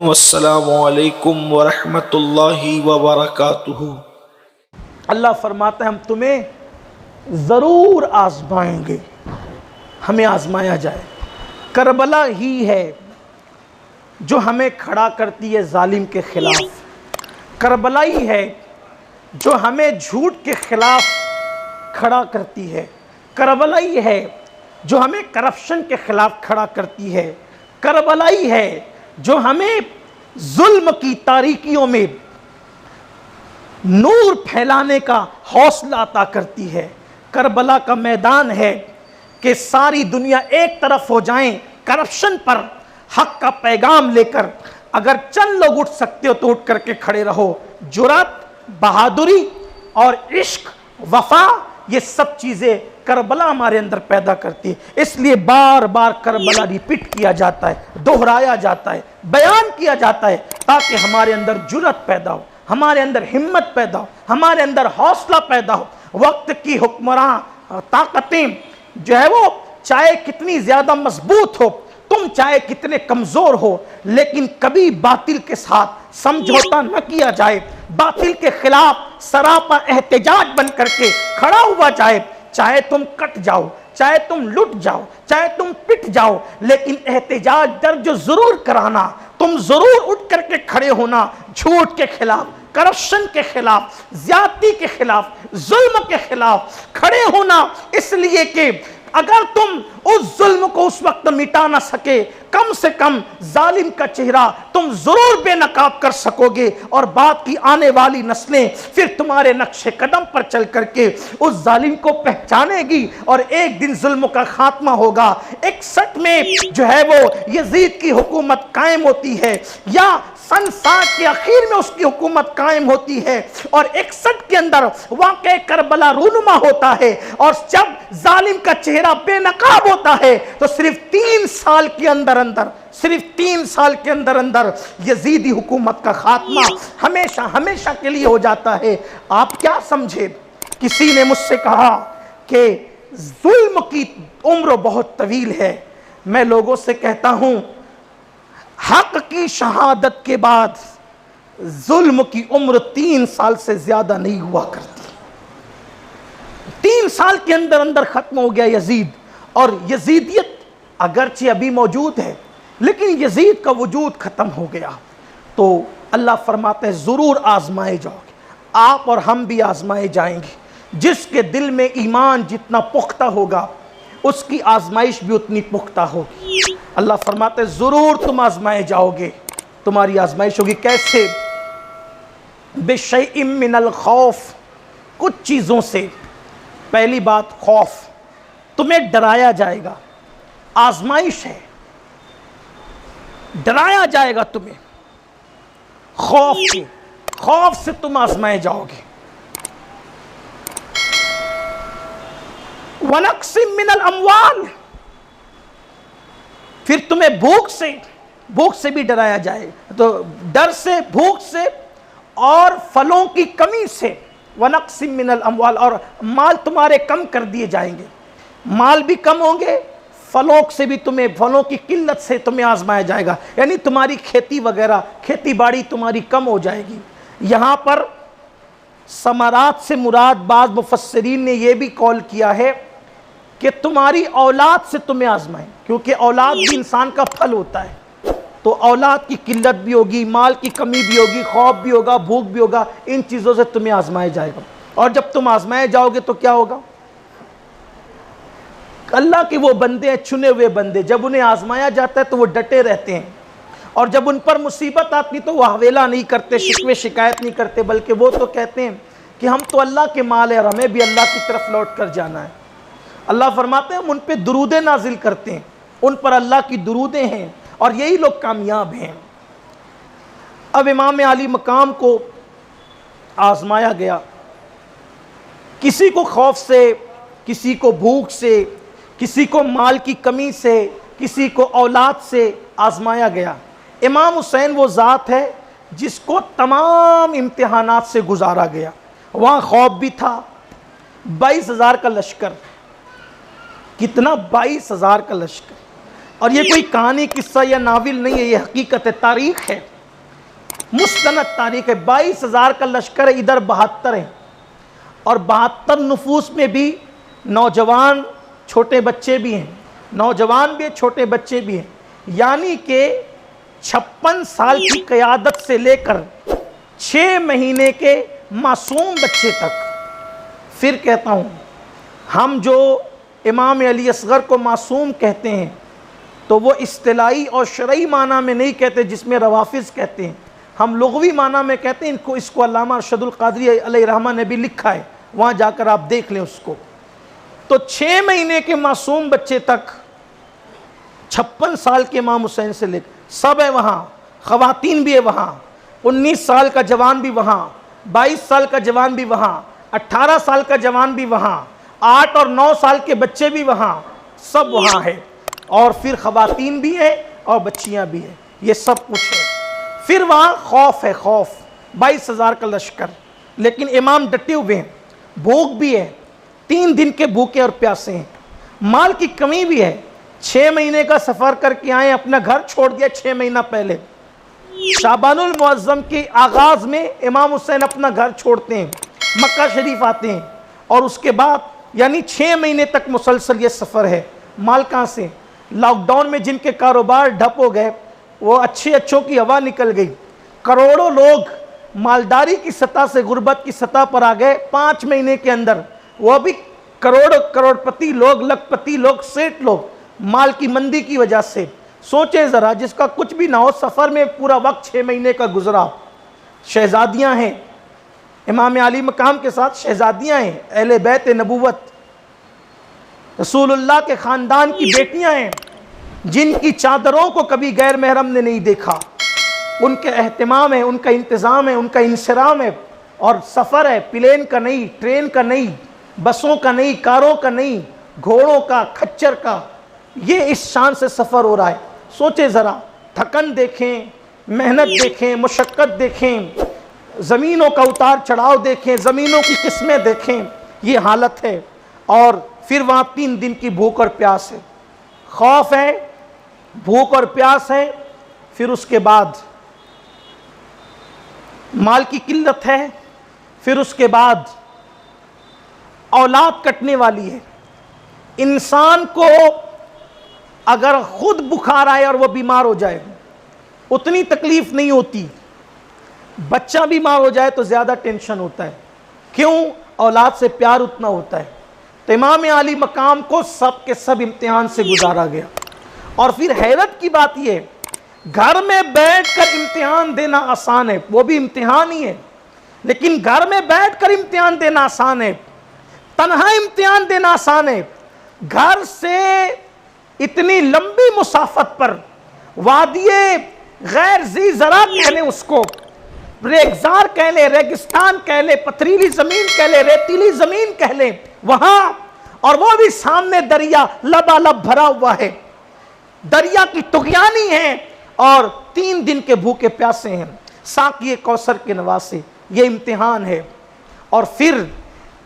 السلام علیکم ورحمۃ اللہ وبرکاتہ۔ اللہ فرماتا ہے ہم تمہیں ضرور آزمائیں گے، ہمیں آزمایا جائے۔ کربلا ہی ہے جو ہمیں کھڑا کرتی ہے ظالم کے خلاف، کربلا ہی ہے جو ہمیں جھوٹ کے خلاف کھڑا کرتی ہے، کربلا ہی ہے جو ہمیں کرپشن کے خلاف کھڑا کرتی ہے، کربلا ہی ہے جو ہمیں ظلم کی تاریکیوں میں نور پھیلانے کا حوصلہ عطا کرتی ہے۔ کربلا کا میدان ہے کہ ساری دنیا ایک طرف ہو جائیں کرپشن پر حق کا پیغام لے کر، اگر چند لوگ اٹھ سکتے ہو تو اٹھ کر کے کھڑے رہو۔ جرات، بہادری اور عشق، وفا، یہ سب چیزیں کربلا ہمارے اندر پیدا کرتی ہے۔ اس لیے بار بار کربلا ریپیٹ کیا جاتا ہے، دہرایا جاتا ہے، بیان کیا جاتا ہے، تاکہ ہمارے اندر جرات پیدا ہو، ہمارے اندر ہمت پیدا ہو، ہمارے اندر حوصلہ پیدا ہو۔ وقت کی حکمراں طاقتیں جو ہے وہ چاہے کتنی زیادہ مضبوط ہو، تم چاہے کتنے کمزور ہو، لیکن کبھی باطل کے ساتھ سمجھوتا نہ کیا جائے، باطل کے خلاف سراپا احتجاج بن کر کے کھڑا ہوا جائے۔ چاہے تم کٹ جاؤ، چاہے تم لٹ جاؤ، چاہے تم پٹ جاؤ، لیکن احتجاج درج ضرور کرانا، تم ضرور اٹھ کر کے کھڑے ہونا، جھوٹ کے خلاف، کرپشن کے خلاف، زیادتی کے خلاف، ظلم کے خلاف کھڑے ہونا۔ اس لیے کہ اگر تم اس ظلم کو اس وقت مٹا نہ سکے، کم سے کم ظالم کا چہرہ تم ضرور بے نقاب کر سکو گے، اور بعد کی آنے والی نسلیں پھر تمہارے نقش قدم پر چل کر کے اس ظالم کو پہچانے گی، اور ایک دن ظلم کا خاتمہ ہوگا۔ 61 میں جو ہے وہ یزید کی حکومت قائم ہوتی ہے، یا سن 60 کے اخیر میں اس کی حکومت قائم ہوتی ہے، اور 61 کے اندر واقع کربلا رونما ہوتا ہے، اور جب ظالم کا چہرہ بے نقاب ہوتا ہے تو صرف 3 سال کے اندر یزیدی حکومت کا خاتمہ ہمیشہ ہمیشہ کے لیے ہو جاتا ہے۔ آپ کیا سمجھے؟ کسی نے مجھ سے کہا کہ ظلم کی عمر بہت طویل ہے۔ میں لوگوں سے کہتا ہوں حق کی شہادت کے بعد ظلم کی عمر 3 سال سے زیادہ نہیں ہوا کرتی۔ 3 سال کے اندر ختم ہو گیا یزید، اور یزیدیت اگرچہ ابھی موجود ہے لیکن یزید کا وجود ختم ہو گیا۔ تو اللہ فرماتا ہے ضرور آزمائے جاؤ گے، آپ اور ہم بھی آزمائے جائیں گے۔ جس کے دل میں ایمان جتنا پختہ ہوگا اس کی آزمائش بھی اتنی پختہ ہوگی۔ اللہ فرماتے ہیں ضرور تم آزمائے جاؤ گے، تمہاری آزمائش ہوگی۔ کیسے؟ بِشَيْءٍ مِّنَ الْخَوْفِ، کچھ چیزوں سے۔ پہلی بات خوف، تمہیں ڈرایا جائے گا، آزمائش ہے، ڈرایا جائے گا تمہیں خوف سے تم آزمائے جاؤ گے۔ وَنَقْصٍ مِّنَ الْأَمْوَالِ، پھر تمہیں بھوک سے بھی ڈرایا جائے، تو ڈر سے، بھوک سے، اور پھلوں کی کمی سے۔ وَنَقْصٍ مِّنَ الْأَمْوَالِ، اور مال تمہارے کم کر دیے جائیں گے، مال بھی کم ہوں گے، پھلوں سے بھی پھلوں کی قلت سے تمہیں آزمایا جائے گا، یعنی تمہاری کھیتی وغیرہ، کھیتی باڑی تمہاری کم ہو جائے گی۔ یہاں پر ثمرات سے مراد بعض مفسرین نے یہ بھی قول کیا ہے کہ تمہاری اولاد سے تمہیں آزمائیں، کیونکہ اولاد بھی انسان کا پھل ہوتا ہے، تو اولاد کی قلت بھی ہوگی، مال کی کمی بھی ہوگی، خوف بھی ہوگا، بھوک بھی ہوگا، ان چیزوں سے تمہیں آزمایا جائے گا۔ اور جب تم آزمائے جاؤ گے تو کیا ہوگا؟ اللہ کے وہ بندے ہیں، چنے ہوئے بندے، جب انہیں آزمایا جاتا ہے تو وہ ڈٹے رہتے ہیں، اور جب ان پر مصیبت آتی تو وہ حویلہ نہیں کرتے، شکوے شکایت نہیں کرتے، بلکہ وہ تو کہتے ہیں کہ ہم تو اللہ کے مال ہیں اور ہمیں بھی اللہ کی طرف لوٹ کر جانا ہے۔ اللہ فرماتے ہیں ہم ان پہ درودیں نازل کرتے ہیں، ان پر اللہ کی درودیں ہیں، اور یہی لوگ کامیاب ہیں۔ اب امام علی مقام کو آزمایا گیا، کسی کو خوف سے، کسی کو بھوک سے، کسی کو مال کی کمی سے، کسی کو اولاد سے آزمایا گیا۔ امام حسین وہ ذات ہے جس کو تمام امتحانات سے گزارا گیا۔ وہاں خوف بھی تھا، 22,000 کا لشکر، کتنا؟ 22,000 کا لشکر، اور یہ کوئی کہانی قصہ یا ناول نہیں ہے، یہ حقیقت ہے، تاریخ ہے، مستند تاریخ ہے۔ 22,000 کا لشکر ہے، ادھر 72 ہیں، اور 72 نفوس میں بھی نوجوان چھوٹے بچے بھی ہیں، نوجوان بھی ہیں، چھوٹے بچے بھی ہیں، یعنی کہ 56 سال کی قیادت سے لے کر 6 مہینے کے معصوم بچے تک۔ پھر کہتا ہوں، ہم جو امام علی اصغر کو معصوم کہتے ہیں تو وہ اصطلاحی اور شرعی معنی میں نہیں کہتے جس میں روافظ کہتے ہیں، ہم لغوی معنی میں کہتے ہیں۔ اس کو علامہ ارشد القادری علیہ رحمہ نے بھی لکھا ہے، وہاں جا کر آپ دیکھ لیں اس کو۔ تو 6 مہینے کے معصوم بچے تک، 56 سال کے امام حسین سے لے کر سب ہے وہاں، خواتین بھی ہے وہاں، 19 سال کا جوان بھی وہاں، 22 سال کا جوان بھی وہاں، 18 سال کا جوان بھی وہاں، 8 اور 9 سال کے بچے بھی وہاں، سب وہاں ہے، اور پھر خواتین بھی ہیں اور بچیاں بھی ہیں، یہ سب کچھ ہے۔ پھر وہاں خوف ہے، خوف، 22,000 کا لشکر، لیکن امام ڈٹے ہوئے ہیں، بھوک بھی ہے، 3 دن کے بھوکے اور پیاسے ہیں، مال کی کمی بھی ہے، 6 مہینے کا سفر کر کے آئے، اپنا گھر چھوڑ دیا 6 مہینہ پہلے۔ شعبان المعظم کے آغاز میں امام حسین اپنا گھر چھوڑتے ہیں، مکہ شریف آتے ہیں، اور اس کے بعد یعنی 6 مہینے تک مسلسل یہ سفر ہے۔ مال کہاں سے؟ لاک ڈاؤن میں جن کے کاروبار ڈھپ ہو گئے، وہ اچھوں کی ہوا نکل گئی، کروڑوں لوگ مالداری کی سطح سے غربت کی سطح پر آ گئے 5 مہینے کے اندر، وہ بھی کروڑپتی لوگ، لکھپتی لوگ، سیٹ لوگ، مال کی مندی کی وجہ سے۔ سوچیں ذرا، جس کا کچھ بھی نہ ہو، سفر میں پورا وقت 6 مہینے کا گزرا، شہزادیاں ہیں، امام علی مقام کے ساتھ شہزادیاں ہیں، اہل بیت نبوت، رسول اللہ کے خاندان کی بیٹیاں ہیں، جن کی چادروں کو کبھی غیر محرم نے نہیں دیکھا، ان کے اہتمام ہے، ان کا انتظام ہے، ان کا انصرام ہے، اور سفر ہے پلین کا نہیں، ٹرین کا نہیں، بسوں کا نہیں، کاروں کا نہیں، گھوڑوں کا، کھچر کا، یہ اس شان سے سفر ہو رہا ہے۔ سوچیں ذرا، تھکن دیکھیں، محنت دیکھیں، مشقت دیکھیں، زمینوں کا اتار چڑھاؤ دیکھیں، زمینوں کی قسمیں دیکھیں، یہ حالت ہے۔ اور پھر وہاں 3 دن کی بھوک اور پیاس ہے، خوف ہے، بھوک اور پیاس ہے، پھر اس کے بعد مال کی قلت ہے، پھر اس کے بعد اولاد کٹنے والی ہے۔ انسان کو اگر خود بخار آئے اور وہ بیمار ہو جائے اتنی تکلیف نہیں ہوتی، بچہ بیمار ہو جائے تو زیادہ ٹینشن ہوتا ہے، کیوں؟ اولاد سے پیار اتنا ہوتا ہے۔ تو امام علی مقام کو سب کے سب امتحان سے گزارا گیا۔ اور پھر حیرت کی بات یہ ہے، گھر میں بیٹھ کر امتحان دینا آسان ہے، وہ بھی امتحان ہی ہے، لیکن گھر میں بیٹھ کر امتحان دینا آسان ہے، تنہا امتحان دینا آسان ہے۔ گھر سے اتنی لمبی مسافت پر، وادی غیر ذی زرع کہہ لیں اس کو، ریگزار کہہ لیں، ریگستان کہہ لیں، پتھریلی زمین کہہ لیں، ریتیلی زمین کہہ لیں، وہاں، اور وہ بھی سامنے دریا لبالب بھرا ہوا ہے، دریا کی طغیانی ہے، اور 3 دن کے بھوکے پیاسے ہیں، ساقی کوثر کے نواسے، یہ امتحان ہے۔ اور پھر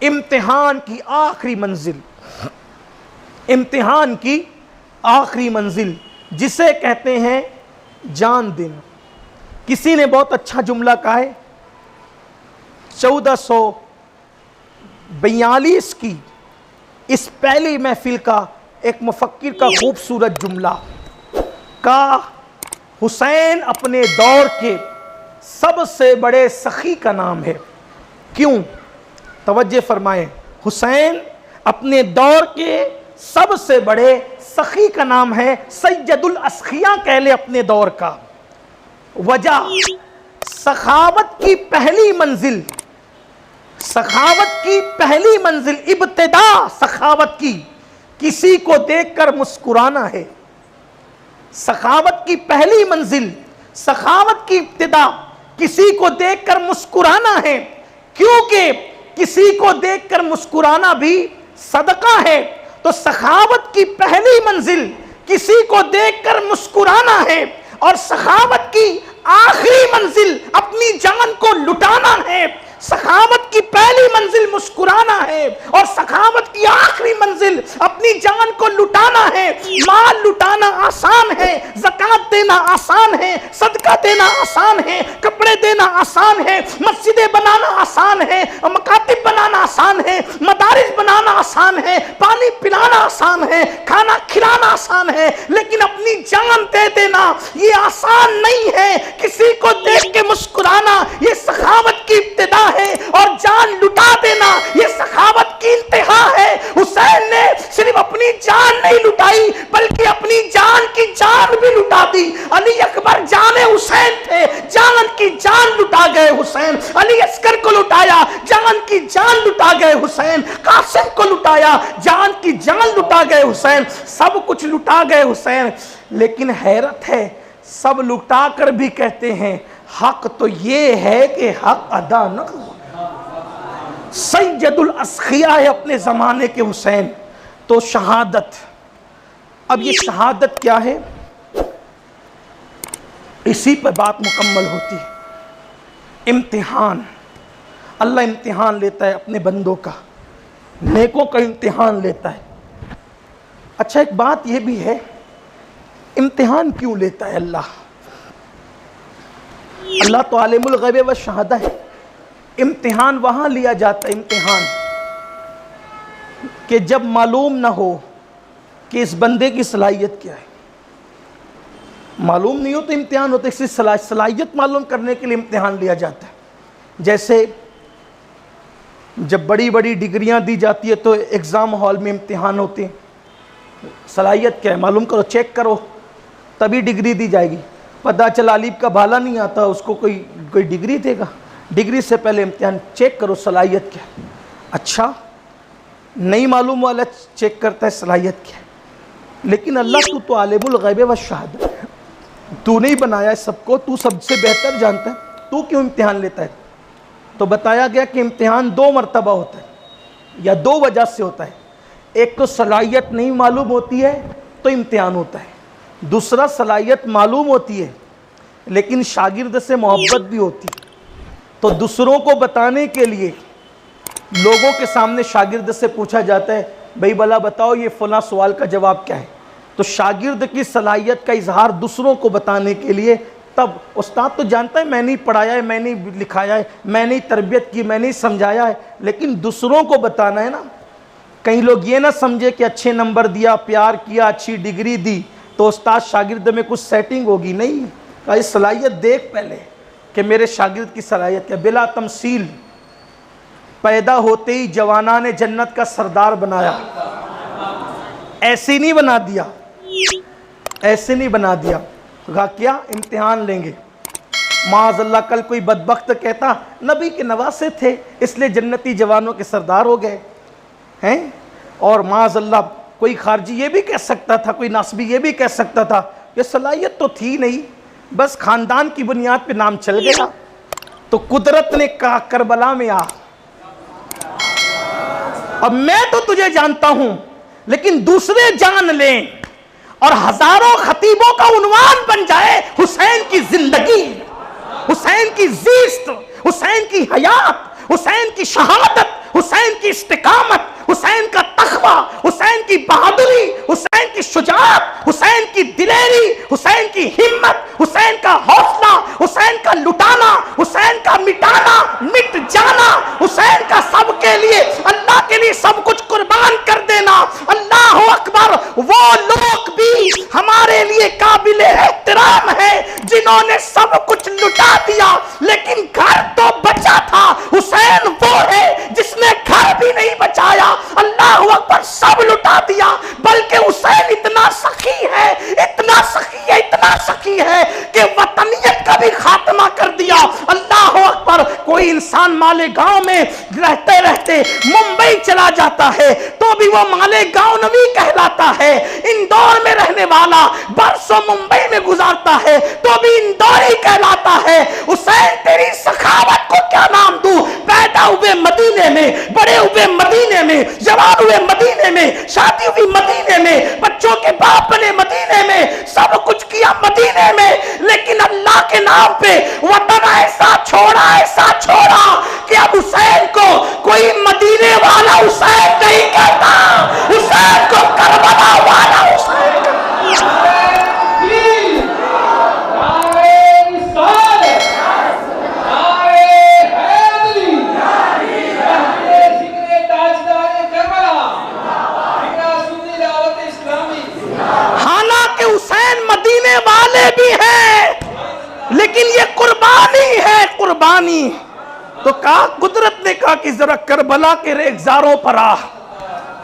امتحان کی آخری منزل، امتحان کی آخری منزل جسے کہتے ہیں جان دینا۔ کسی نے بہت اچھا جملہ کہا ہے، 1442 کی اس پہلی محفل کا ایک مفکر کا خوبصورت جملہ، کا حسین اپنے دور کے سب سے بڑے سخی کا نام ہے۔ کیوں؟ توجہ فرمائیں، حسین اپنے دور کے سب سے بڑے سخی کا نام ہے، سید الاسخیاء کہہ لے اپنے دور کا۔ وجہ، سخاوت کی پہلی منزل، سخاوت کی پہلی منزل، ابتدا سخاوت کی کسی کو دیکھ کر مسکرانا ہے۔ سخاوت کی پہلی منزل، سخاوت کی ابتدا کسی کو دیکھ کر مسکرانا ہے، کیونکہ کسی کو دیکھ کر مسکرانا بھی صدقہ ہے۔ تو سخاوت کی پہلی منزل کسی کو دیکھ کر مسکرانا ہے، اور سخاوت کی آخری منزل اپنی جان کو لٹانا ہے۔ سخاوت کی پہلی منزل مسکرانا ہے، اور سخاوت کی آخری منزل اپنی جان کو لٹانا ہے. مال لٹانا آسان ہے, زکات دینا آسان ہے, صدقہ دینا آسان ہے, کپڑے دینا آسان ہے, مسجدیں بنانا آسان ہے, مکاتب بنانا آسان ہے, مدارس بنانا آسان ہے, پانی پلانا آسان ہے, کھانا کھلانا آسان ہے, لیکن اپنی جان دے دینا یہ آسان نہیں ہے. کسی کو دیکھ کے مسکرانا یہ سخاوت کی ابتدا ہے, اور جان لٹا دینا یہ سخاوت کی انتہا ہے. حسین نے صرف اپنی جان نہیں لٹائی بلکہ اپنی جان کی جان بھی لٹا دی. علی اکبر جان حسین تھے, جان کی جان لٹا گئے حسین. علی اصغر کو لٹایا, جان کی جان لٹا گئے حسین. قاسم کو لٹایا, جان کی جان لٹا گئے حسین. سب کچھ لٹا گئے حسین. لیکن حیرت ہے, سب لٹا کر بھی کہتے ہیں حق تو یہ ہے کہ حق ادا نہ کرو. سید الاسخیاء ہے اپنے زمانے کے حسین. تو شہادت, اب یہ شہادت کیا ہے, اسی پہ بات مکمل ہوتی ہے. امتحان, اللہ امتحان لیتا ہے اپنے بندوں کا, نیکوں کا امتحان لیتا ہے. اچھا ایک بات یہ بھی ہے, امتحان کیوں لیتا ہے اللہ؟ اللہ تو عالم الغیب والشہادہ ہے. امتحان وہاں لیا جاتا ہے, امتحان کہ جب معلوم نہ ہو کہ اس بندے کی صلاحیت کیا ہے. معلوم نہیں ہو تو امتحان ہوتا ہے, اس کی صلاحیت معلوم کرنے کے لیے امتحان لیا جاتا ہے. جیسے جب بڑی بڑی ڈگریاں دی جاتی ہے تو ایگزام ہال میں امتحان ہوتے ہیں. صلاحیت کیا ہے معلوم کرو, چیک کرو, تبھی ڈگری دی جائے گی. پتہ چلا الف کا بھالا نہیں آتا, اس کو کوئی ڈگری دے گا؟ ڈگری سے پہلے امتحان چیک کرو صلاحیت کیا ہے. اچھا نہیں معلوم والا چیک کرتا ہے صلاحیت کیا ہے. لیکن اللہ تو عالم الغیب والشہادہ, تو نہیں بنایا ہے سب کو, تو سب سے بہتر جانتا ہے, تو کیوں امتحان لیتا ہے؟ تو بتایا گیا کہ امتحان 2 مرتبہ ہوتا ہے یا 2 وجہ سے ہوتا ہے. ایک تو صلاحیت نہیں معلوم ہوتی ہے تو امتحان ہوتا ہے, دوسرا صلاحیت معلوم ہوتی ہے لیکن شاگرد سے محبت بھی ہوتی ہے, تو دوسروں کو بتانے کے لیے لوگوں کے سامنے شاگرد سے پوچھا جاتا ہے بھئی بھلا بتاؤ یہ فلاں سوال کا جواب کیا ہے. تو شاگرد کی صلاحیت کا اظہار دوسروں کو بتانے کے لیے, تب استاد تو جانتا ہے میں نہیں پڑھایا ہے, میں نہیں لکھایا ہے, میں نہیں تربیت کی, میں نہیں سمجھایا ہے, لیکن دوسروں کو بتانا ہے نا. کئی لوگ یہ نہ سمجھے کہ اچھے نمبر دیا, پیار کیا, اچھی ڈگری دی تو استاد شاگرد میں کچھ سیٹنگ ہوگی. نہیں, کہا اس صلاحیت دیکھ پہلے کہ میرے شاگرد کی صلاحیت کیا. بلا تمثیل پیدا ہوتے ہی جوانان جنت کا سردار بنایا, ایسے نہیں بنا دیا, ایسے نہیں بنا دیا. کہا کیا امتحان لیں گے. معاذ اللہ کل کوئی بدبخت کہتا نبی کے نواسے تھے اس لیے جنتی جوانوں کے سردار ہو گئے ہیں, اور معاذ اللہ کوئی خارجی یہ بھی کہہ سکتا تھا, کوئی ناسبی یہ بھی کہہ سکتا تھا یہ صلاحیت تو تھی نہیں, بس خاندان کی بنیاد پہ نام چل گیا. تو قدرت نے کہا کربلا میں آ, اب میں تو تجھے جانتا ہوں لیکن دوسرے جان لیں اور ہزاروں خطیبوں کا عنوان بن جائے حسین کی زندگی, حسین کی زیست, حسین کی حیات, حسین کی شہادت, حسین کی استقامت, حسین کا تقویٰ, حسین کی بہادری, حسین کی شجاعت, حسین کی دلیری, حسین کی ہمت, حسین کا حوصلہ, حسین کا لٹانا, حسین کا مٹانا, مٹ جانا, حسین کا سب کے لیے اللہ کے لیے سب کچھ قربان کر دینا. اللہ اکبر. وہ لوگ بھی ہمارے لیے قابل احترام ہیں جنہوں نے سب کچھ لٹا دیا لیکن گھر تو بچا تھا. حسین وہ ہے جس نے گھر بھی نہیں بچایا, اللہ اکبر, سب لٹا دیا. بلکہ حسین اتنا سخی ہے, اتنا سخی ہے, اتنا سخی ہے کہ وطنیت کا بھی خاتمہ کر دیا. اللہ اکبر. کوئی انسان مالے گاؤں میں رہتے رہتے ممبئی چلا جاتا ہے تو بھی وہ مالے گاؤں نوی کہلاتا ہے. اندور میں رہنے والا برسوں ممبئی میں گزارتا ہے تو بھی اندوری کہلاتا ہے. حسین تیری سخاوت کو کیا نام دوں؟ پیدا ہوئے مدینے میں, بڑے ہوئے مدینے میں, جوان ہوئے مدینے میں, شادی ہوئی مدینے میں, بچوں کے باپ بنے مدینے میں, سب کچھ کیا مدینے میں, لیکن اللہ کے نام پہ وطن ایسا چھوڑا کہ کہ اب حسین کو کوئی مدینے والا حسین نہیں کہتا، حسین کو کربلا والا حسین کہتا۔ حالانکہ حسین مدینے والے بھی ہیں، لیکن یہ قربانی ہے، قربانی۔ تو کہا، قدرت نے کہا کہ ذرا کربلا کے ریگزاروں پر آ،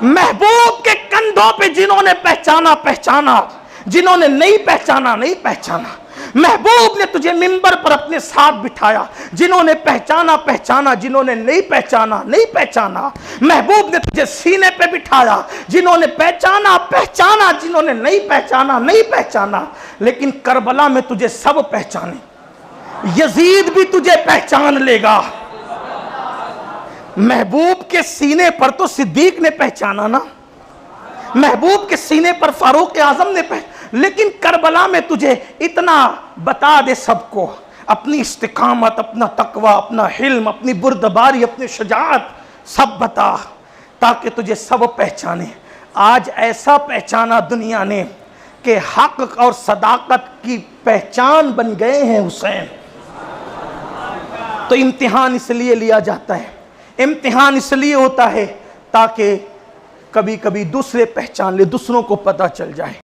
محبوب کے کندھوں پہ جنہوں نے پہچانا پہچانا، جنہوں نے نہیں پہچانا نہیں پہچانا۔ محبوب نے تجھے منبر پر اپنے ساتھ بٹھایا، جنہوں نے پہچانا پہچانا، جنہوں نے نہیں پہچانا نہیں پہچانا۔ محبوب نے تجھے سینے پہ بٹھایا، جنہوں نے پہچانا پہچانا، جنہوں نے نہیں پہچانا نہیں پہچانا۔ لیکن کربلا میں تجھے سب پہچانے، یزید بھی تجھے پہچان لے گا۔ محبوب کے سینے پر تو صدیق نے پہچانا نا، محبوب کے سینے پر فاروق اعظم نے پہچانا، لیکن کربلا میں تجھے اتنا بتا دے سب کو، اپنی استقامت، اپنا تقوی، اپنا حلم، اپنی بردباری، اپنی شجاعت سب بتا، تاکہ تجھے سب پہچانے۔ آج ایسا پہچانا دنیا نے کہ حق اور صداقت کی پہچان بن گئے ہیں حسین۔ تو امتحان اس لیے لیا جاتا ہے، امتحان اس لیے ہوتا ہے تاکہ کبھی کبھی دوسرے پہچان لے، دوسروں کو پتہ چل جائے۔